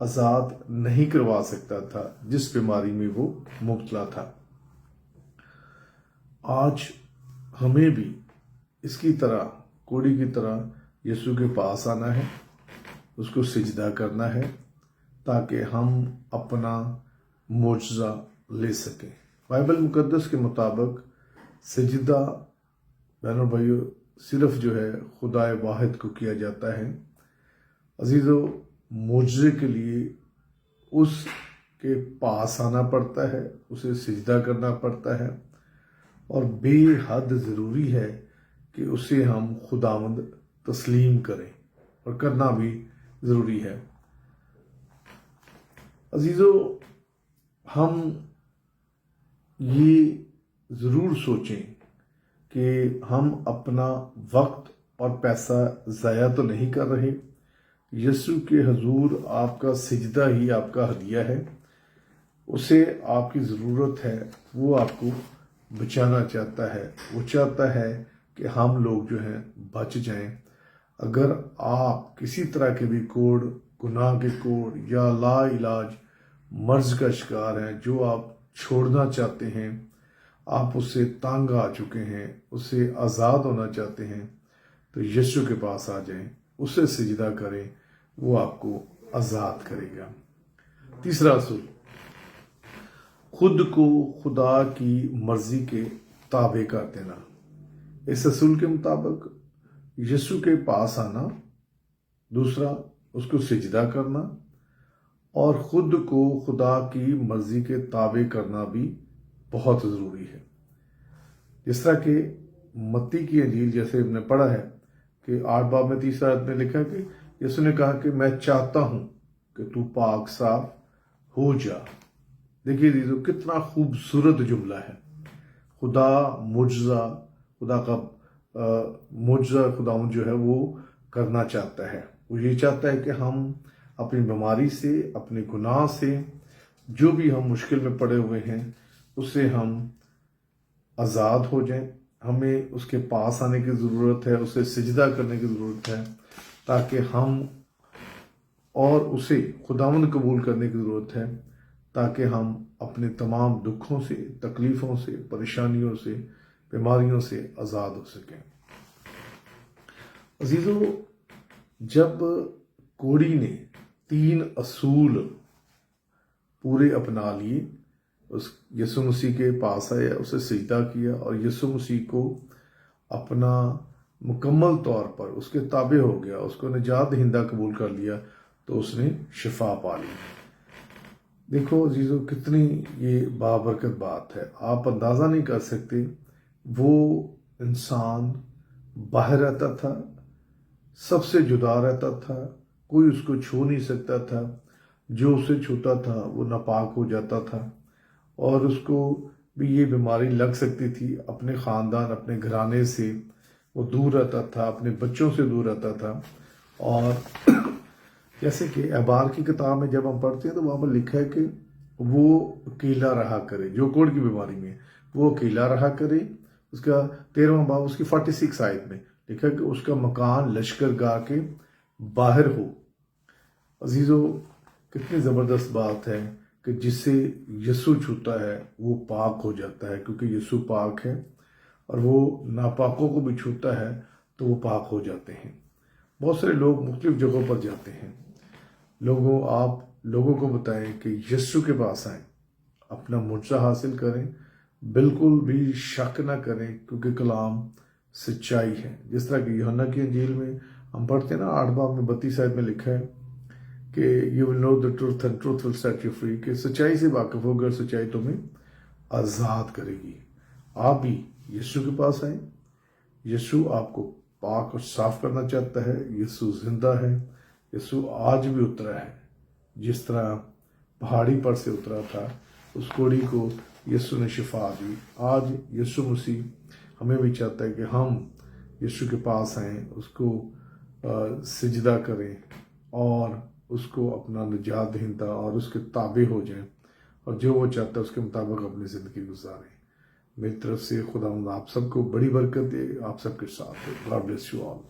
آزاد نہیں کروا سکتا تھا جس بیماری میں وہ مبتلا تھا۔ آج ہمیں بھی اس کی طرح، کوڑی کی طرح یسوع کے پاس آنا ہے، اس کو سجدہ کرنا ہے تاکہ ہم اپنا معجزہ لے سکیں۔ بائبل مقدس کے مطابق سجدہ بہنوں بھائیو صرف جو ہے خدا واحد کو کیا جاتا ہے۔ عزیزو، معجزے کے لیے اس کے پاس آنا پڑتا ہے، اسے سجدہ کرنا پڑتا ہے، اور بے حد ضروری ہے کہ اسے ہم خداوند تسلیم کریں، اور کرنا بھی ضروری ہے۔ عزیزو، ہم یہ ضرور سوچیں کہ ہم اپنا وقت اور پیسہ ضائع تو نہیں کر رہے۔ یسوع کے حضور آپ کا سجدہ ہی آپ کا ہدیہ ہے، اسے آپ کی ضرورت ہے، وہ آپ کو بچانا چاہتا ہے، وہ چاہتا ہے کہ ہم لوگ جو ہیں بچ جائیں۔ اگر آپ کسی طرح کے بھی کوڑ، گناہ کے کوڑ یا لا علاج مرض کا شکار ہیں جو آپ چھوڑنا چاہتے ہیں، آپ اس سے تنگ آ چکے ہیں، اس سے آزاد ہونا چاہتے ہیں، تو یسوع کے پاس آ جائیں، اسے سجدہ کریں، وہ آپ کو آزاد کرے گا۔ تیسرا اصول، خود کو خدا کی مرضی کے تابع کر دینا۔ اس اصول کے مطابق یسوع کے پاس آنا، دوسرا اس کو سجدہ کرنا، اور خود کو خدا کی مرضی کے تابع کرنا بھی بہت ضروری ہے۔ جس طرح کہ متی کی انجیل جیسے ہم نے پڑھا ہے کہ 8 باب میں 30 آیت میں لکھا کہ یسوع نے کہا کہ میں چاہتا ہوں کہ تو پاک صاف ہو جا۔ دیکھیے عزیزو، کتنا خوبصورت جملہ ہے۔ خدا معجزہ، خدا کا معجزہ خداوند جو ہے وہ کرنا چاہتا ہے۔ وہ یہ چاہتا ہے کہ ہم اپنی بیماری سے، اپنے گناہ سے، جو بھی ہم مشکل میں پڑے ہوئے ہیں، اس سے ہم آزاد ہو جائیں۔ ہمیں اس کے پاس آنے کی ضرورت ہے، اسے سجدہ کرنے کی ضرورت ہے تاکہ ہم، اور اسے خداوند قبول کرنے کی ضرورت ہے تاکہ ہم اپنے تمام دکھوں سے، تکلیفوں سے، پریشانیوں سے، بیماریوں سے آزاد ہو سکیں۔ عزیزو، جب کوڑی نے 3 اصول پورے اپنا لیے، اس یسوع مسیح کے پاس آیا، اسے سجدہ کیا، اور یسوع مسیح کو اپنا مکمل طور پر اس کے تابع ہو گیا، اس کو نجات دہندہ قبول کر لیا، تو اس نے شفا پا لی۔ دیکھو عزیزو، کتنی یہ بابرکت بات ہے، آپ اندازہ نہیں کر سکتے۔ وہ انسان باہر رہتا تھا، سب سے جدا رہتا تھا، کوئی اس کو چھو نہیں سکتا تھا، جو اسے چھوتا تھا وہ ناپاک ہو جاتا تھا، اور اس کو بھی یہ بیماری لگ سکتی تھی۔ اپنے خاندان، اپنے گھرانے سے وہ دور رہتا تھا، اپنے بچوں سے دور رہتا تھا۔ اور جیسے کہ احبار کی کتاب میں جب ہم پڑھتے ہیں تو وہاں پر لکھا ہے کہ وہ اکیلا رہا کرے، جو کوڑ کی بیماری میں وہ اکیلا رہا کرے۔ اس کا 13واں باب اس کی 46 آیت میں لکھا کہ اس کا مکان لشکر گاہ کے باہر ہو۔ عزیزو، کتنی زبردست بات ہے کہ جسے یسوع چھوتا ہے وہ پاک ہو جاتا ہے، کیونکہ یسوع پاک ہے، اور وہ ناپاکوں کو بھی چھوتا ہے تو وہ پاک ہو جاتے ہیں۔ بہت سارے لوگ مختلف جگہوں پر جاتے ہیں۔ آپ لوگوں کو بتائیں کہ یسوع کے پاس آئیں، اپنا معجزہ حاصل کریں، بالکل بھی شک نہ کریں، کیونکہ کلام سچائی ہے۔ جس طرح کہ یوحنا کی انجیل میں ہم پڑھتے ہیں نا، 8 باب میں 32 آیت میں لکھا ہے کہ you will know the truth and truth will set you free, کہ سچائی سے واقف ہو کر سچائی تمہیں آزاد کرے گی۔ آپ بھی یسوع کے پاس آئیں، یسوع آپ کو پاک اور صاف کرنا چاہتا ہے۔ یسوع زندہ ہے، یسوع آج بھی اترا ہے، جس طرح پہاڑی پر سے اترا تھا، اس کوڑی کو یسوع نے شفا دی۔ آج یسوع مسیح ہمیں بھی چاہتا ہے کہ ہم یسوع کے پاس آئیں، اس کو سجدہ کریں، اور اس کو اپنا نجات دہندہ اور اس کے تابع ہو جائیں، اور جو وہ چاہتا ہے اس کے مطابق اپنی زندگی گزاریں۔ میری طرف سے خداوند آپ سب کو بڑی برکت دے، آپ سب کے ساتھ ہے۔ God bless you all.